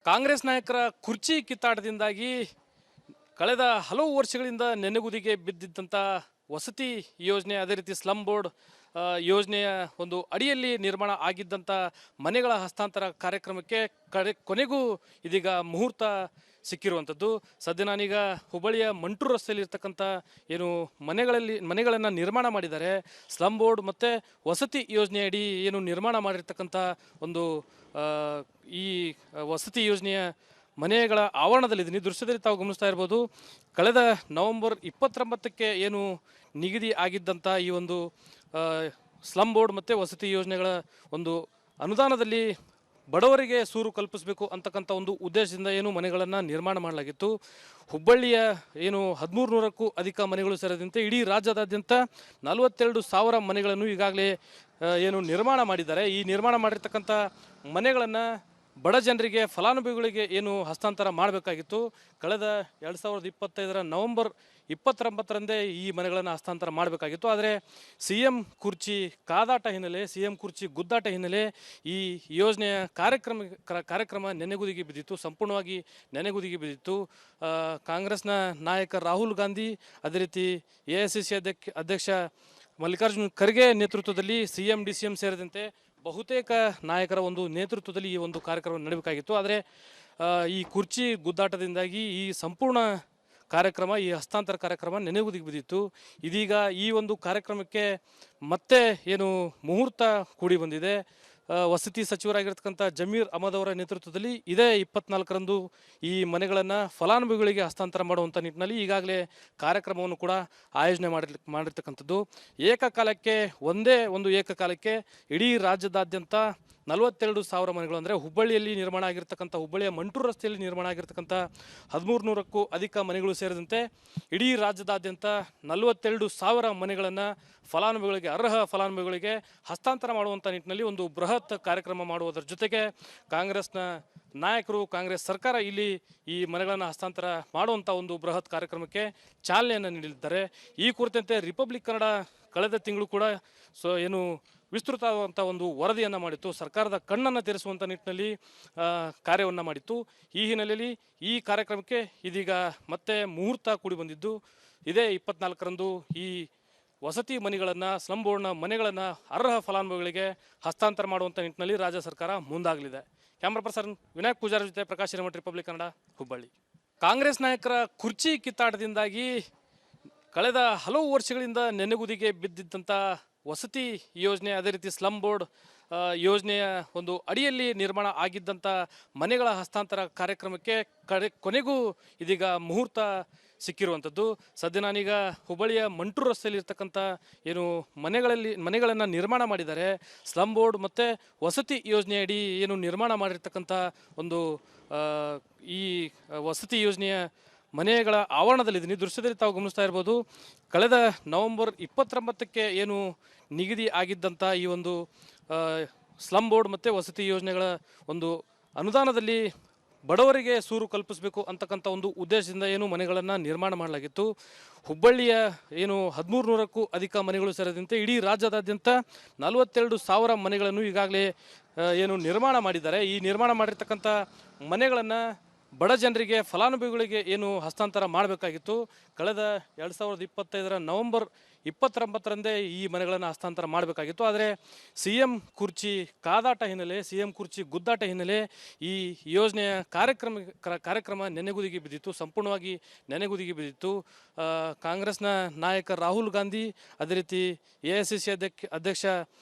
ಕಾಂಗ್ರೆಸ್ ನಾಯಕರ ಕುರ್ಚಿ ಕಿತ್ತಾಟದಿಂದಾಗಿ ಕಳೆದ ಹಲವು ವರ್ಷಗಳಿಂದ ನೆನೆಗುದಿಗೆ ಬಿದ್ದಿದ್ದಂಥ ವಸತಿ ಯೋಜನೆ, ಅದೇ ರೀತಿ ಸ್ಲಮ್ ಬೋರ್ಡ್ ಯೋಜನೆಯ ಒಂದು ಅಡಿಯಲ್ಲಿ ನಿರ್ಮಾಣ ಆಗಿದ್ದಂಥ ಮನೆಗಳ ಹಸ್ತಾಂತರ ಕಾರ್ಯಕ್ರಮಕ್ಕೆ ಕೊನೆಗೂ ಇದೀಗ ಮುಹೂರ್ತ ಸಿಕ್ಕಿರುವಂಥದ್ದು. ಸದ್ಯ ನಾನೀಗ ಹುಬ್ಬಳ್ಳಿಯ ಮಂಟೂರು ರಸ್ತೆಯಲ್ಲಿ ಇರ್ತಕ್ಕಂಥ ಏನು ಮನೆಗಳನ್ನು ನಿರ್ಮಾಣ ಮಾಡಿದ್ದಾರೆ, ಸ್ಲಮ್ ಬೋರ್ಡ್ ಮತ್ತು ವಸತಿ ಯೋಜನೆಯಡಿ ಏನು ನಿರ್ಮಾಣ ಮಾಡಿರ್ತಕ್ಕಂಥ ಒಂದು ಈ ವಸತಿ ಯೋಜನೆಯ ಮನೆಗಳ ಆವರಣದಲ್ಲಿದ್ದೀನಿ. ದೃಶ್ಯದಲ್ಲಿ ತಾವು ಗಮನಿಸ್ತಾ ಇರ್ಬೋದು, ಕಳೆದ ನವೆಂಬರ್ 29ಕ್ಕೆ ಏನು ನಿಗದಿ ಆಗಿದ್ದಂಥ ಈ ಒಂದು ಸ್ಲಮ್ ಬೋರ್ಡ್ ಮತ್ತು ವಸತಿ ಯೋಜನೆಗಳ ಒಂದು ಅನುದಾನದಲ್ಲಿ ಬಡವರಿಗೆ ಸೂರು ಕಲ್ಪಿಸಬೇಕು ಅಂತಕ್ಕಂಥ ಒಂದು ಉದ್ದೇಶದಿಂದ ಏನು ಮನೆಗಳನ್ನು ನಿರ್ಮಾಣ ಮಾಡಲಾಗಿತ್ತು. ಹುಬ್ಬಳ್ಳಿಯ ಏನು 1300ಕ್ಕೂ ಅಧಿಕ ಮನೆಗಳು ಸೇರಿದಂತೆ ಇಡೀ ರಾಜ್ಯದಾದ್ಯಂತ 42,000 ಮನೆಗಳನ್ನು ಈಗಾಗಲೇ ಏನು ನಿರ್ಮಾಣ ಮಾಡಿದ್ದಾರೆ. ಈ ನಿರ್ಮಾಣ ಮಾಡಿರ್ತಕ್ಕಂಥ ಮನೆಗಳನ್ನು ಬಡ ಜನರಿಗೆ, ಫಲಾನುಭವಿಗಳಿಗೆ ಏನು ಹಸ್ತಾಂತರ ಮಾಡಬೇಕಾಗಿತ್ತು. ಕಳೆದ 2025ರ ನವೆಂಬರ್ 29ರಂದೇ ಈ ಮನೆಗಳನ್ನು ಹಸ್ತಾಂತರ ಮಾಡಬೇಕಾಗಿತ್ತು. ಆದರೆ CM ಕುರ್ಚಿ ಕಾದಾಟ ಹಿನ್ನೆಲೆ, CM ಕುರ್ಚಿ ಗುದ್ದಾಟ ಹಿನ್ನೆಲೆ ಈ ಯೋಜನೆಯ ಕಾರ್ಯಕ್ರಮ ನೆನೆಗುದಿಗೆ ಬಿದ್ದಿತ್ತು, ಸಂಪೂರ್ಣವಾಗಿ ನೆನೆಗುದಿಗೆ ಬಿದ್ದಿತ್ತು. ಕಾಂಗ್ರೆಸ್ನ ನಾಯಕ ರಾಹುಲ್ ಗಾಂಧಿ, ಅದೇ ರೀತಿ AICC ಅಧ್ಯಕ್ಷ ಮಲ್ಲಿಕಾರ್ಜುನ್ ಖರ್ಗೆ ನೇತೃತ್ವದಲ್ಲಿ CM DCM ಸೇರಿದಂತೆ ಬಹುತೇಕ ನಾಯಕರ ಒಂದು ನೇತೃತ್ವದಲ್ಲಿ ಈ ಒಂದು ಕಾರ್ಯಕ್ರಮ ನಡೆಯಬೇಕಾಗಿತ್ತು. ಆದರೆ ಈ ಕುರ್ಚಿ ಗುದ್ದಾಟದಿಂದಾಗಿ ಈ ಸಂಪೂರ್ಣ ಕಾರ್ಯಕ್ರಮ, ಈ ಹಸ್ತಾಂತರ ಕಾರ್ಯಕ್ರಮ ನೆನೆಗುದಿಗೆ ಬಿದ್ದಿತ್ತು. ಇದೀಗ ಈ ಒಂದು ಕಾರ್ಯಕ್ರಮಕ್ಕೆ ಮತ್ತೆ ಏನು ಮುಹೂರ್ತ ಕೂಡಿ ಬಂದಿದೆ. ವಸತಿ ಸಚಿವರಾಗಿರ್ತಕ್ಕಂಥ ಜಮೀರ್ ಅಹಮದ್ ಅವರ ನೇತೃತ್ವದಲ್ಲಿ ಇದೇ 24ರಂದು ಈ ಮನೆಗಳನ್ನು ಫಲಾನುಭವಿಗಳಿಗೆ ಹಸ್ತಾಂತರ ಮಾಡುವಂಥ ನಿಟ್ಟಿನಲ್ಲಿ ಈಗಾಗಲೇ ಕಾರ್ಯಕ್ರಮವನ್ನು ಕೂಡ ಆಯೋಜನೆ ಮಾಡಿರ್ತಕ್ಕಂಥದ್ದು. ಒಂದೇ ಒಂದು ಏಕಕಾಲಕ್ಕೆ ಇಡೀ ರಾಜ್ಯದಾದ್ಯಂತ 42,000 ಮನೆಗಳು, ಅಂದರೆ ಹುಬ್ಬಳ್ಳಿಯಲ್ಲಿ ನಿರ್ಮಾಣ ಆಗಿರ್ತಕ್ಕಂಥ, ಹುಬ್ಬಳ್ಳಿಯ ಮಂಟೂರು ರಸ್ತೆಯಲ್ಲಿ ನಿರ್ಮಾಣ ಆಗಿರ್ತಕ್ಕಂಥ 1300ಕ್ಕೂ ಅಧಿಕ ಮನೆಗಳು ಸೇರಿದಂತೆ ಇಡೀ ರಾಜ್ಯದಾದ್ಯಂತ 42,000 ಮನೆಗಳನ್ನು ಅರ್ಹ ಫಲಾನುಭವಿಗಳಿಗೆ ಹಸ್ತಾಂತರ ಮಾಡುವಂಥ ನಿಟ್ಟಿನಲ್ಲಿ ಒಂದು ಬೃಹತ್ ಕಾರ್ಯಕ್ರಮ ಮಾಡುವುದರ ಜೊತೆಗೆ ಕಾಂಗ್ರೆಸ್ನ ನಾಯಕರು, ಕಾಂಗ್ರೆಸ್ ಸರ್ಕಾರ ಇಲ್ಲಿ ಈ ಮನೆಗಳನ್ನು ಹಸ್ತಾಂತರ ಮಾಡುವಂಥ ಒಂದು ಬೃಹತ್ ಕಾರ್ಯಕ್ರಮಕ್ಕೆ ಚಾಲನೆಯನ್ನು ನೀಡಲಿದ್ದಾರೆ. ಈ ಕುರಿತಂತೆ ರಿಪಬ್ಲಿಕ್ ಕನ್ನಡ ಕಳೆದ ತಿಂಗಳು ಕೂಡ ಏನು ವಿಸ್ತೃತವಾದಂಥ ಒಂದು ವರದಿಯನ್ನು ಮಾಡಿತ್ತು, ಸರ್ಕಾರದ ಕಣ್ಣನ್ನು ತೆರೆಸುವಂಥ ನಿಟ್ಟಿನಲ್ಲಿ ಕಾರ್ಯವನ್ನು ಮಾಡಿತ್ತು. ಈ ಹಿನ್ನೆಲೆಯಲ್ಲಿ ಈ ಕಾರ್ಯಕ್ರಮಕ್ಕೆ ಇದೀಗ ಮತ್ತೆ ಮುಹೂರ್ತ ಕೂಡಿ ಬಂದಿದ್ದು, ಇದೇ 24ರಂದು ಈ ವಸತಿ ಮನೆಗಳನ್ನು, ಸ್ಲಮ್ ಬೋರ್ಡ್ನ ಮನೆಗಳನ್ನು ಅರ್ಹ ಫಲಾನುಭವಿಗಳಿಗೆ ಹಸ್ತಾಂತರ ಮಾಡುವಂಥ ನಿಟ್ಟಿನಲ್ಲಿ ರಾಜ್ಯ ಸರ್ಕಾರ ಮುಂದಾಗಲಿದೆ. ಕ್ಯಾಮ್ರಾ ಪರ್ಸನ್ ವಿನಾಯಕ್ ಪೂಜಾರಿ ಜೊತೆ ಪ್ರಕಾಶ್ ಹಿರೇಮಠ, ರಿಪಬ್ಲಿಕ್ ಕನ್ನಡ, ಹುಬ್ಬಳ್ಳಿ. ಕಾಂಗ್ರೆಸ್ ನಾಯಕರ ಕುರ್ಚಿ ಕಿತ್ತಾಟದಿಂದಾಗಿ ಕಳೆದ ಹಲವು ವರ್ಷಗಳಿಂದ ನೆನೆಗುದಿಗೆ ಬಿದ್ದಿದ್ದಂಥ ವಸತಿ ಯೋಜನೆ, ಅದೇ ರೀತಿ ಸ್ಲಮ್ ಬೋರ್ಡ್ ಯೋಜನೆಯ ಒಂದು ಅಡಿಯಲ್ಲಿ ನಿರ್ಮಾಣ ಆಗಿದ್ದಂಥ ಮನೆಗಳ ಹಸ್ತಾಂತರ ಕಾರ್ಯಕ್ರಮಕ್ಕೆ ಕೊನೆಗೂ ಇದೀಗ ಮುಹೂರ್ತ ಸಿಕ್ಕಿರುವಂಥದ್ದು. ಸದ್ಯ ನಾನೀಗ ಹುಬ್ಬಳ್ಳಿಯ ಮಂಟೂರು ರಸ್ತೆಯಲ್ಲಿ ಇರ್ತಕ್ಕಂಥ ಏನು ಮನೆಗಳನ್ನು ನಿರ್ಮಾಣ ಮಾಡಿದ್ದಾರೆ, ಸ್ಲಮ್ ಬೋರ್ಡ್ ಮತ್ತು ವಸತಿ ಯೋಜನೆಯಡಿ ಏನು ನಿರ್ಮಾಣ ಮಾಡಿರ್ತಕ್ಕಂಥ ಒಂದು ಈ ವಸತಿ ಯೋಜನೆಯ ಮನೆಗಳ ಆವರಣದಲ್ಲಿದ್ದೀನಿ. ದೃಶ್ಯದಲ್ಲಿ ತಾವು ಗಮನಿಸ್ತಾ ಇರ್ಬೋದು, ಕಳೆದ ನವೆಂಬರ್ 29ಕ್ಕೆ ಏನು ನಿಗದಿ ಆಗಿದ್ದಂಥ ಈ ಒಂದು ಸ್ಲಮ್ ಬೋರ್ಡ್ ಮತ್ತು ವಸತಿ ಯೋಜನೆಗಳ ಒಂದು ಅನುದಾನದಲ್ಲಿ ಬಡವರಿಗೆ ಸೂರು ಕಲ್ಪಿಸಬೇಕು ಅಂತಕ್ಕಂಥ ಒಂದು ಉದ್ದೇಶದಿಂದ ಏನು ಮನೆಗಳನ್ನು ನಿರ್ಮಾಣ ಮಾಡಲಾಗಿತ್ತು. ಹುಬ್ಬಳ್ಳಿಯ ಏನು 1300ಕ್ಕೂ ಅಧಿಕ ಮನೆಗಳು ಸೇರಿದಂತೆ ಇಡೀ ರಾಜ್ಯದಾದ್ಯಂತ 42,000 ಮನೆಗಳನ್ನು ಈಗಾಗಲೇ ಏನು ನಿರ್ಮಾಣ ಮಾಡಿದ್ದಾರೆ. ಈ ನಿರ್ಮಾಣ ಮಾಡಿರ್ತಕ್ಕಂಥ ಮನೆಗಳನ್ನು ಬಡ ಜನರಿಗೆ, ಫಲಾನುಭವಿಗಳಿಗೆ ಏನು ಹಸ್ತಾಂತರ ಮಾಡಬೇಕಾಗಿತ್ತು. ಕಳೆದ 2025ರ ನವೆಂಬರ್ 29ರಂದೇ ಈ ಮನೆಗಳನ್ನು ಹಸ್ತಾಂತರ ಮಾಡಬೇಕಾಗಿತ್ತು. ಆದರೆ CM ಕುರ್ಚಿ ಕಾದಾಟ ಹಿನ್ನೆಲೆ, CM ಕುರ್ಚಿ ಗುದ್ದಾಟ ಹಿನ್ನೆಲೆ ಈ ಯೋಜನೆಯ ಕಾರ್ಯಕ್ರಮ ನೆನೆಗುದಿಗೆ ಬಿದ್ದಿತ್ತು, ಸಂಪೂರ್ಣವಾಗಿ ನೆನೆಗುದಿಗೆ ಬಿದ್ದಿತ್ತು. ಕಾಂಗ್ರೆಸ್ನ ನಾಯಕ ರಾಹುಲ್ ಗಾಂಧಿ, ಅದೇ ರೀತಿ AICC ಅಧ್ಯಕ್ಷ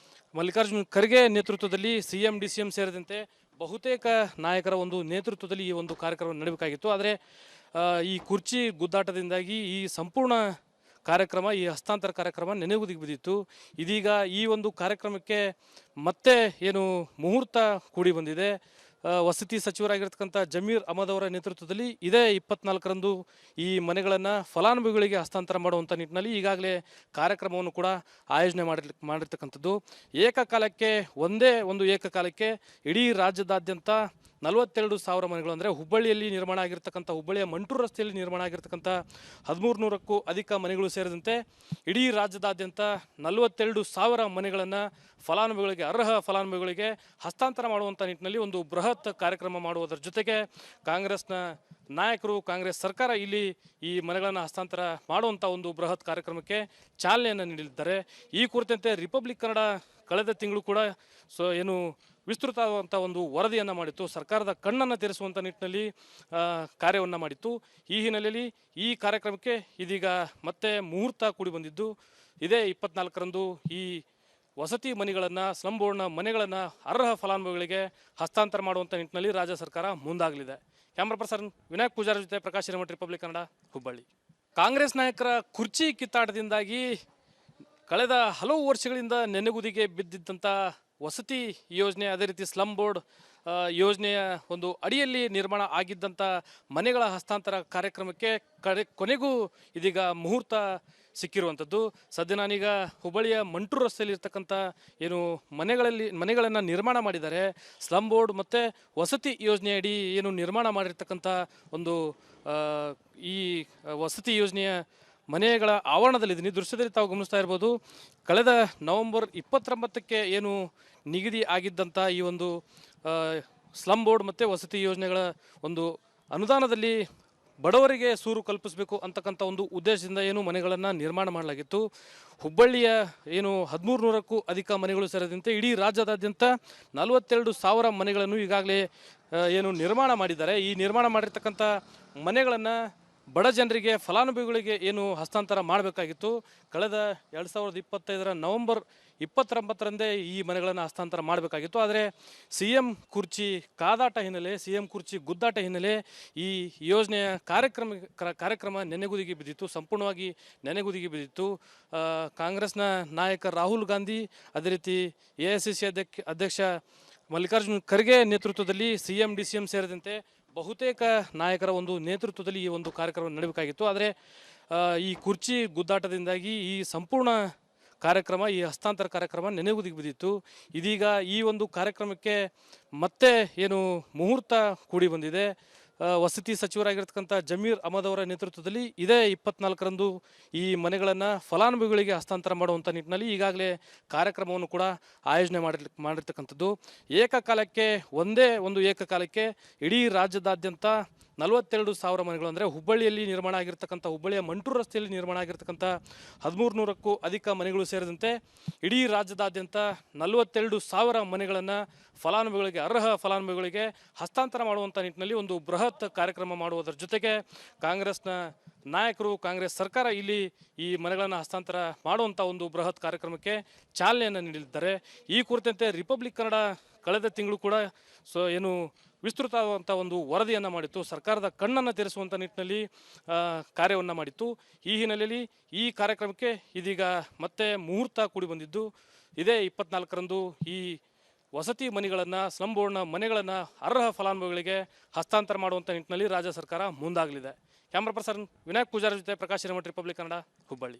ಮಲ್ಲಿಕಾರ್ಜುನ್ ಖರ್ಗೆ ನೇತೃತ್ವದಲ್ಲಿ CM DCM ಸೇರಿದಂತೆ ಬಹುತೇಕ ನಾಯಕರ ಒಂದು ನೇತೃತ್ವದಲ್ಲಿ ಈ ಒಂದು ಕಾರ್ಯಕ್ರಮ ನಡೆಯಬೇಕಾಗಿತ್ತು. ಆದರೆ ಈ ಕುರ್ಚಿ ಗುದ್ದಾಟದಿಂದಾಗಿ ಈ ಸಂಪೂರ್ಣ ಕಾರ್ಯಕ್ರಮ, ಈ ಹಸ್ತಾಂತರ ಕಾರ್ಯಕ್ರಮ ನೆನೆಗುದಿಗೆ ಬಿದ್ದಿತ್ತು. ಇದೀಗ ಈ ಒಂದು ಕಾರ್ಯಕ್ರಮಕ್ಕೆ ಮತ್ತೆ ಏನು ಮುಹೂರ್ತ ಕೂಡಿ ಬಂದಿದೆ. ವಸತಿ ಸಚಿವರಾಗಿರ್ತಕ್ಕಂಥ ಜಮೀರ್ ಅಹಮದ್ ಅವರ ನೇತೃತ್ವದಲ್ಲಿ ಇದೇ 24ರಂದು ಈ ಮನೆಗಳನ್ನು ಫಲಾನುಭವಿಗಳಿಗೆ ಹಸ್ತಾಂತರ ಮಾಡುವಂಥ ನಿಟ್ಟಿನಲ್ಲಿ ಈಗಾಗಲೇ ಕಾರ್ಯಕ್ರಮವನ್ನು ಕೂಡ ಆಯೋಜನೆ ಮಾಡಿರ್ತಕ್ಕಂಥದ್ದು. ಒಂದೇ ಒಂದು ಏಕಕಾಲಕ್ಕೆ ಇಡೀ ರಾಜ್ಯದಾದ್ಯಂತ 42,000 ಮನೆಗಳು ಅಂದರೆ ಹುಬ್ಬಳ್ಳಿಯಲ್ಲಿ ನಿರ್ಮಾಣ ಆಗಿರ್ತಕ್ಕಂಥ ಹುಬ್ಬಳ್ಳಿಯ ಮಂಟೂರು ರಸ್ತೆಯಲ್ಲಿ ನಿರ್ಮಾಣ ಆಗಿರ್ತಕ್ಕಂಥ 1,300ಕ್ಕೂ ಅಧಿಕ ಮನೆಗಳು ಸೇರಿದಂತೆ ಇಡೀ ರಾಜ್ಯದಾದ್ಯಂತ 42,000 ಮನೆಗಳನ್ನು ಫಲಾನುಭವಿಗಳಿಗೆ ಅರ್ಹ ಫಲಾನುಭವಿಗಳಿಗೆ ಹಸ್ತಾಂತರ ಮಾಡುವಂಥ ನಿಟ್ಟಿನಲ್ಲಿ ಒಂದು ಬೃಹತ್ ಕಾರ್ಯಕ್ರಮ ಮಾಡುವುದರ ಜೊತೆಗೆ ಕಾಂಗ್ರೆಸ್ನ ನಾಯಕರು ಕಾಂಗ್ರೆಸ್ ಸರ್ಕಾರ ಇಲ್ಲಿ ಈ ಮನೆಗಳನ್ನು ಹಸ್ತಾಂತರ ಮಾಡುವಂಥ ಒಂದು ಬೃಹತ್ ಕಾರ್ಯಕ್ರಮಕ್ಕೆ ಚಾಲನೆಯನ್ನು ನೀಡಲಿದ್ದಾರೆ. ಈ ಕುರಿತಂತೆ ರಿಪಬ್ಲಿಕ್ ಕನ್ನಡ ಕಳೆದ ತಿಂಗಳು ಕೂಡ ಏನು ವಿಸ್ತೃತವಾದಂಥ ಒಂದು ವರದಿಯನ್ನು ಮಾಡಿತ್ತು. ಸರ್ಕಾರದ ಕಣ್ಣನ್ನು ತೆರೆಸುವಂಥ ನಿಟ್ಟಿನಲ್ಲಿ ಕಾರ್ಯವನ್ನು ಮಾಡಿತ್ತು. ಈ ಹಿನ್ನೆಲೆಯಲ್ಲಿ ಈ ಕಾರ್ಯಕ್ರಮಕ್ಕೆ ಇದೀಗ ಮತ್ತೆ ಮುಹೂರ್ತ ಕೂಡಿ ಬಂದಿದ್ದು ಇದೇ 24ರಂದು ಈ ವಸತಿ ಮನೆಗಳನ್ನು ಸ್ಲಮ್ ಬೋರ್ಡ್ನ ಮನೆಗಳನ್ನು ಅರ್ಹ ಫಲಾನುಭವಿಗಳಿಗೆ ಹಸ್ತಾಂತರ ಮಾಡುವಂಥ ನಿಟ್ಟಿನಲ್ಲಿ ರಾಜ್ಯ ಸರ್ಕಾರ ಮುಂದಾಗಲಿದೆ. ಕ್ಯಾಮ್ರಾ ಪರ್ಸನ್ ವಿನಾಯಕ್ ಪೂಜಾರಿ ಜೊತೆ ಪ್ರಕಾಶ್ ಹಿರೇಮಠ, ರಿಪಬ್ಲಿಕ್ ಕನ್ನಡ, ಹುಬ್ಬಳ್ಳಿ. ಕಾಂಗ್ರೆಸ್ ನಾಯಕರ ಕುರ್ಚಿ ಕಿತ್ತಾಟದಿಂದಾಗಿ ಕಳೆದ ಹಲವು ವರ್ಷಗಳಿಂದ ನೆನೆಗುದಿಗೆ ಬಿದ್ದಿದ್ದಂಥ ವಸತಿ ಯೋಜನೆ, ಅದೇ ರೀತಿ ಸ್ಲಮ್ ಬೋರ್ಡ್ ಯೋಜನೆಯ ಒಂದು ಅಡಿಯಲ್ಲಿ ನಿರ್ಮಾಣ ಆಗಿದ್ದಂಥ ಮನೆಗಳ ಹಸ್ತಾಂತರ ಕಾರ್ಯಕ್ರಮಕ್ಕೆ ಕೊನೆಗೂ ಇದೀಗ ಮುಹೂರ್ತ ಸಿಕ್ಕಿರುವಂಥದ್ದು. ಸದ್ಯ ನಾನೀಗ ಹುಬ್ಬಳ್ಳಿಯ ಮಂಟೂರು ರಸ್ತೆಯಲ್ಲಿ ಇರ್ತಕ್ಕಂಥ ಏನು ಮನೆಗಳನ್ನು ನಿರ್ಮಾಣ ಮಾಡಿದ್ದಾರೆ, ಸ್ಲಮ್ ಬೋರ್ಡ್ ಮತ್ತು ವಸತಿ ಯೋಜನೆಯಡಿ ಏನು ನಿರ್ಮಾಣ ಮಾಡಿರ್ತಕ್ಕಂಥ ಒಂದು ಈ ವಸತಿ ಯೋಜನೆಯ ಮನೆಗಳ ಆವರಣದಲ್ಲಿದ್ದೀನಿ. ದೃಶ್ಯದಲ್ಲಿ ತಾವು ಗಮನಿಸ್ತಾ ಇರ್ಬೋದು, ಕಳೆದ ನವೆಂಬರ್ 29ಕ್ಕೆ ಏನು ನಿಗದಿ ಆಗಿದ್ದಂಥ ಈ ಒಂದು ಸ್ಲಮ್ ಬೋರ್ಡ್ ಮತ್ತು ವಸತಿ ಯೋಜನೆಗಳ ಒಂದು ಅನುದಾನದಲ್ಲಿ ಬಡವರಿಗೆ ಸೂರು ಕಲ್ಪಿಸಬೇಕು ಅಂತಕ್ಕಂಥ ಒಂದು ಉದ್ದೇಶದಿಂದ ಏನು ಮನೆಗಳನ್ನು ನಿರ್ಮಾಣ ಮಾಡಲಾಗಿತ್ತು. ಹುಬ್ಬಳ್ಳಿಯ ಏನು 1,300ಕ್ಕೂ ಅಧಿಕ ಮನೆಗಳು ಸೇರಿದಂತೆ ಇಡೀ ರಾಜ್ಯದಾದ್ಯಂತ 42,000 ಮನೆಗಳನ್ನು ಈಗಾಗಲೇ ಏನು ನಿರ್ಮಾಣ ಮಾಡಿದ್ದಾರೆ. ಈ ನಿರ್ಮಾಣ ಮಾಡಿರ್ತಕ್ಕಂಥ ಮನೆಗಳನ್ನು ಬಡ ಜನರಿಗೆ ಫಲಾನುಭವಿಗಳಿಗೆ ಏನು ಹಸ್ತಾಂತರ ಮಾಡಬೇಕಾಗಿತ್ತು. ಕಳೆದ 2025 ನವೆಂಬರ್ 29ರಂದೇ ಈ ಮನೆಗಳನ್ನು ಹಸ್ತಾಂತರ ಮಾಡಬೇಕಾಗಿತ್ತು. ಆದರೆ CM ಕುರ್ಚಿ ಕಾದಾಟ ಹಿನ್ನೆಲೆ, CM ಕುರ್ಚಿ ಗುದ್ದಾಟ ಹಿನ್ನೆಲೆ ಈ ಯೋಜನೆಯ ಕಾರ್ಯಕ್ರಮ ನೆನೆಗುದಿಗೆ ಬಿದ್ದಿತ್ತು, ಸಂಪೂರ್ಣವಾಗಿ ನೆನೆಗುದಿಗೆ ಬಿದ್ದಿತ್ತು. ಕಾಂಗ್ರೆಸ್ನ ನಾಯಕ ರಾಹುಲ್ ಗಾಂಧಿ, ಅದೇ ರೀತಿ AICC ಅಧ್ಯಕ್ಷ ಮಲ್ಲಿಕಾರ್ಜುನ್ ಖರ್ಗೆ ನೇತೃತ್ವದಲ್ಲಿ CM DCM ಸೇರಿದಂತೆ ಬಹುತೇಕ ನಾಯಕರ ಒಂದು ನೇತೃತ್ವದಲ್ಲಿ ಈ ಒಂದು ಕಾರ್ಯಕ್ರಮ ನಡೆಯಬೇಕಾಗಿತ್ತು. ಆದರೆ ಈ ಕುರ್ಚಿ ಗುದ್ದಾಟದಿಂದಾಗಿ ಈ ಸಂಪೂರ್ಣ ಕಾರ್ಯಕ್ರಮ, ಈ ಹಸ್ತಾಂತರ ಕಾರ್ಯಕ್ರಮ ನೆನೆಗುದಿಗೆ ಬಿದ್ದಿತ್ತು. ಇದೀಗ ಈ ಒಂದು ಕಾರ್ಯಕ್ರಮಕ್ಕೆ ಮತ್ತೆ ಏನು ಮುಹೂರ್ತ ಕೂಡಿ ಬಂದಿದೆ. ವಸತಿ ಸಚಿವರಾಗಿರ್ತಕ್ಕಂಥ ಜಮೀರ್ ಅಹಮದ್ ಅವರ ನೇತೃತ್ವದಲ್ಲಿ ಇದೇ 24ರಂದು ಈ ಮನೆಗಳನ್ನು ಫಲಾನುಭವಿಗಳಿಗೆ ಹಸ್ತಾಂತರ ಮಾಡುವಂಥ ನಿಟ್ಟಿನಲ್ಲಿ ಈಗಾಗಲೇ ಕಾರ್ಯಕ್ರಮವನ್ನು ಕೂಡ ಆಯೋಜನೆ ಮಾಡಿರ್ತಕ್ಕಂಥದ್ದು. ಒಂದೇ ಒಂದು ಏಕಕಾಲಕ್ಕೆ ಇಡೀ ರಾಜ್ಯದಾದ್ಯಂತ 42,000 ಮನೆಗಳು ಅಂದರೆ ಹುಬ್ಬಳ್ಳಿಯಲ್ಲಿ ನಿರ್ಮಾಣ ಆಗಿರ್ತಕ್ಕಂಥ ಹುಬ್ಬಳ್ಳಿಯ ಮಂಟೂರು ರಸ್ತೆಯಲ್ಲಿ ನಿರ್ಮಾಣ ಆಗಿರ್ತಕ್ಕಂಥ 1,300ಕ್ಕೂ ಅಧಿಕ ಮನೆಗಳು ಸೇರಿದಂತೆ ಇಡೀ ರಾಜ್ಯದಾದ್ಯಂತ 42,000 ಮನೆಗಳನ್ನು ಫಲಾನುಭವಿಗಳಿಗೆ ಅರ್ಹ ಫಲಾನುಭವಿಗಳಿಗೆ ಹಸ್ತಾಂತರ ಮಾಡುವಂಥ ನಿಟ್ಟಿನಲ್ಲಿ ಒಂದು ಬೃಹತ್ ಕಾರ್ಯಕ್ರಮ ಮಾಡುವುದರ ಜೊತೆಗೆ ಕಾಂಗ್ರೆಸ್ನ ನಾಯಕರು ಕಾಂಗ್ರೆಸ್ ಸರ್ಕಾರ ಇಲ್ಲಿ ಈ ಮನೆಗಳನ್ನು ಹಸ್ತಾಂತರ ಮಾಡುವಂಥ ಒಂದು ಬೃಹತ್ ಕಾರ್ಯಕ್ರಮಕ್ಕೆ ಚಾಲನೆಯನ್ನು ನೀಡಲಿದ್ದಾರೆ. ಈ ಕುರಿತಂತೆ ರಿಪಬ್ಲಿಕ್ ಕನ್ನಡ ಕಳೆದ ತಿಂಗಳು ಕೂಡ ಏನು ವಿಸ್ತೃತವಾದಂಥ ಒಂದು ವರದಿಯನ್ನು ಮಾಡಿತ್ತು. ಸರ್ಕಾರದ ಕಣ್ಣನ್ನು ತೆರೆಸುವಂಥ ನಿಟ್ಟಿನಲ್ಲಿ ಕಾರ್ಯವನ್ನು ಮಾಡಿತ್ತು. ಈ ಹಿನ್ನೆಲೆಯಲ್ಲಿ ಈ ಕಾರ್ಯಕ್ರಮಕ್ಕೆ ಇದೀಗ ಮತ್ತೆ ಮುಹೂರ್ತ ಕೂಡಿ ಬಂದಿದ್ದು ಇದೇ 24ರಂದು ಈ ವಸತಿ ಮನೆಗಳನ್ನು ಸ್ಲಮ್ ಬೋರ್ಡ್ನ ಮನೆಗಳನ್ನು ಅರ್ಹ ಫಲಾನುಭವಿಗಳಿಗೆ ಹಸ್ತಾಂತರ ಮಾಡುವಂಥ ನಿಟ್ಟಿನಲ್ಲಿ ರಾಜ್ಯ ಸರ್ಕಾರ ಮುಂದಾಗಲಿದೆ. ಕ್ಯಾಮ್ರಾ ಪರ್ಸನ್ ವಿನಾಯಕ್ ಪೂಜಾರಿ ಜೊತೆ ಪ್ರಕಾಶ್ ಹಿರೇಮಠ, ರಿಪಬ್ಲಿಕ್ ಕನ್ನಡ, ಹುಬ್ಬಳ್ಳಿ.